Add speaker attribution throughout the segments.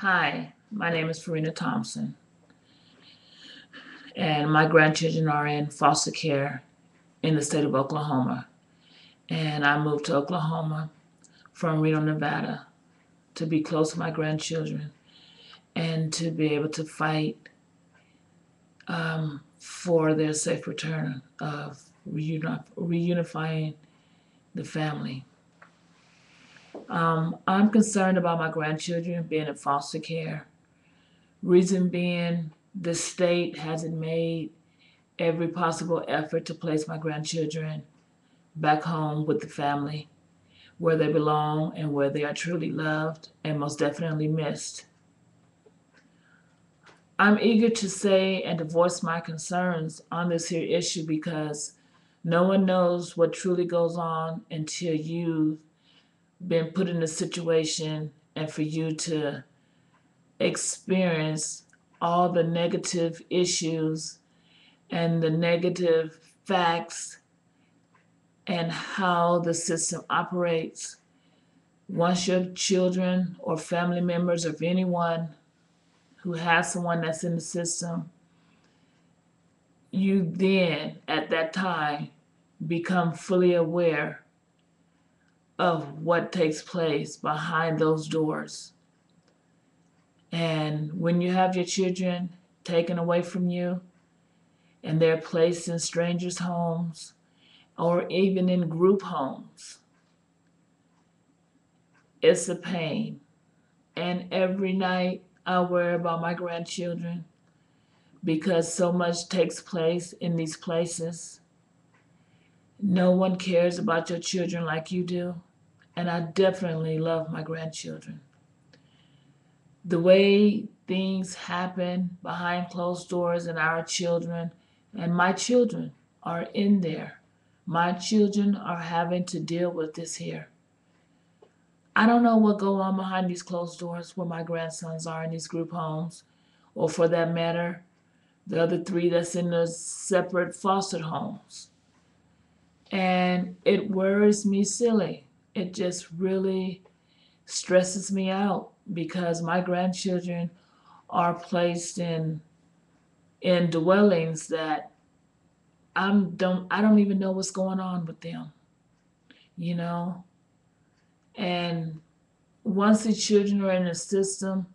Speaker 1: Hi, my name is Farina Thomposn, and my grandchildren are in foster care in the state of Oklahoma. And I moved to Oklahoma from Reno, Nevada to be close to my grandchildren and to be able to fight for their safe return of reunifying the family. I'm concerned about my grandchildren being in foster care. Reason being, the state hasn't made every possible effort to place my grandchildren back home with the family where they belong and where they are truly loved and most definitely missed. I'm eager to say and to voice my concerns on this here issue because no one knows what truly goes on until you've been put in a situation and for you to experience all the negative issues and the negative facts and how the system operates. Once your children or family members or anyone who has someone that's in the system, you then at that time become fully aware of what takes place behind those doors. And when you have your children taken away from you and they're placed in strangers' homes or even in group homes, it's a pain. And every night I worry about my grandchildren because so much takes place in these places. No one cares about your children like you do. And I definitely love my grandchildren. The way things happen behind closed doors and our children and my children are in there. My children are having to deal with this here. I don't know what goes on behind these closed doors where my grandsons are in these group homes, or for that matter, the other three that's in the separate foster homes. And it worries me silly. It just really stresses me out because my grandchildren are placed in dwellings that I don't even know what's going on with them, you know? And once the children are in the system,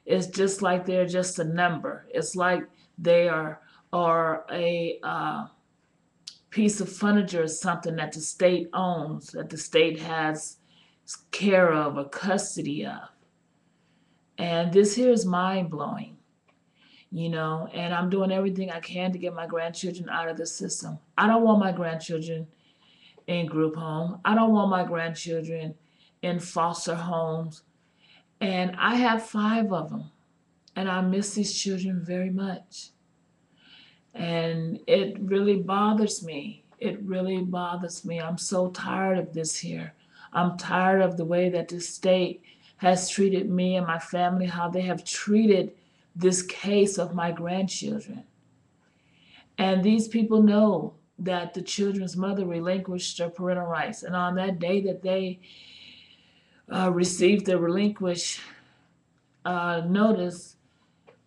Speaker 1: it's just like they're just a number. It's like they are a piece of furniture or something that the state owns, that the state has care of or custody of. And this here is mind blowing, and I'm doing everything I can to get my grandchildren out of the system. I don't want my grandchildren in group home. I don't want my grandchildren in foster homes. And I have 5 of them. And I miss these children very much. And it really bothers me. It really bothers me. I'm so tired of this here. I'm tired of the way that the state has treated me and my family, how they have treated this case of my grandchildren. And these people know that the children's mother relinquished their parental rights. And on that day that they received the relinquish notice,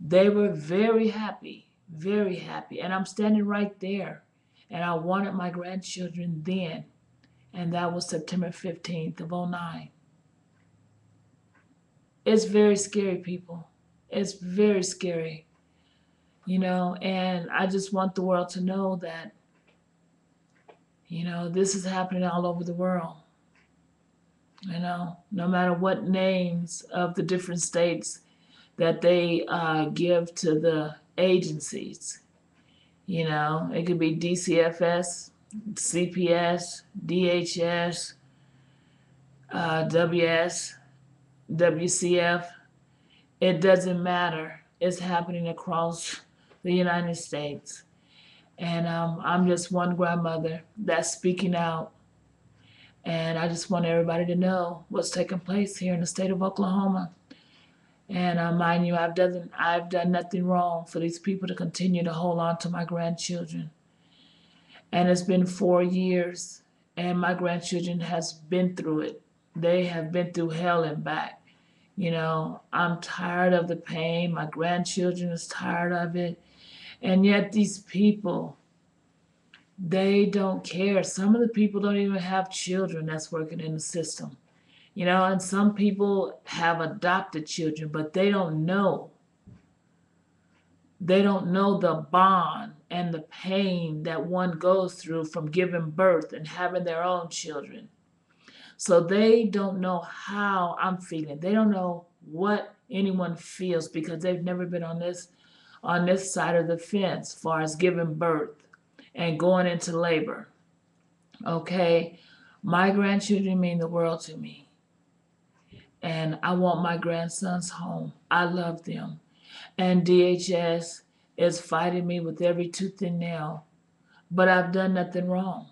Speaker 1: they were very happy, very happy. And I'm standing right there. And I wanted my grandchildren then. And that was September 15th of '09. It's very scary, people. It's very scary, and I just want the world to know that, this is happening all over the world. No matter what names of the different states that they give to the agencies. It could be DCFS, CPS, DHS, WS, WCF. It doesn't matter. It's happening across the United States. And I'm just one grandmother that's speaking out. And I just want everybody to know what's taking place here in the state of Oklahoma. And mind you, I've done nothing wrong for these people to continue to hold on to my grandchildren. And it's been 4 years, and my grandchildren has been through it. They have been through hell and back, I'm tired of the pain. My grandchildren is tired of it. And yet these people, they don't care. Some of the people don't even have children that's working in the system. And some people have adopted children, but they don't know. They don't know the bond and the pain that one goes through from giving birth and having their own children. So they don't know how I'm feeling. They don't know what anyone feels because they've never been on this side of the fence as far as giving birth and going into labor. Okay? My grandchildren mean the world to me. And I want my grandsons home. I love them. And DHS is fighting me with every tooth and nail, but I've done nothing wrong.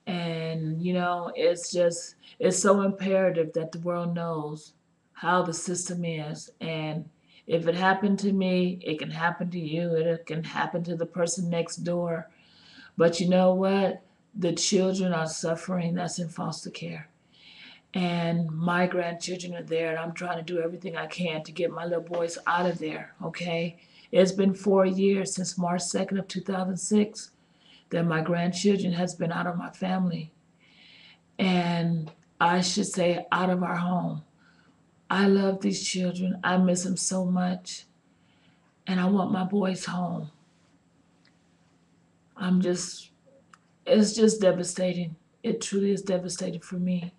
Speaker 1: And it's so imperative that the world knows how the system is. And if it happened to me, it can happen to you, it can happen to the person next door. But you know what? The children are suffering that's in foster care. And my grandchildren are there, and I'm trying to do everything I can to get my little boys out of there, okay? It's been 4 years since March 2nd of 2006 that my grandchildren has been out of my family. And I should say out of our home. I love these children. I miss them so much. And I want my boys home. It's just devastating. It truly is devastating for me.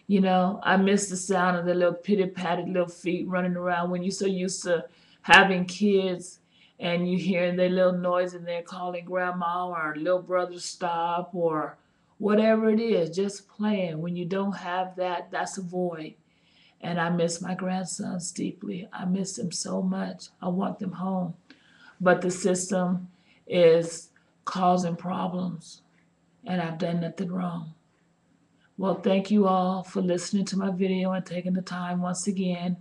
Speaker 1: I miss the sound of the little pitty-patted little feet running around when you're so used to having kids and you hearing their little noise and they're calling grandma or little brother stop or whatever it is, just playing. When you don't have that, that's a void. And I miss my grandsons deeply. I miss them so much. I want them home. But the system is causing problems and I've done nothing wrong. Well, thank you all for listening to my video and taking the time once again.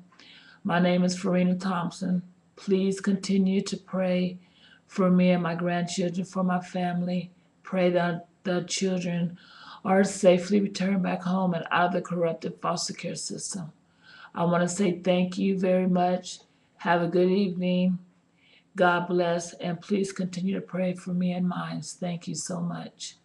Speaker 1: My name is Farina Thomposn. Please continue to pray for me and my grandchildren, for my family. Pray that the children are safely returned back home and out of the corrupted foster care system. I want to say thank you very much. Have a good evening. God bless, and please continue to pray for me and mine. Thank you so much.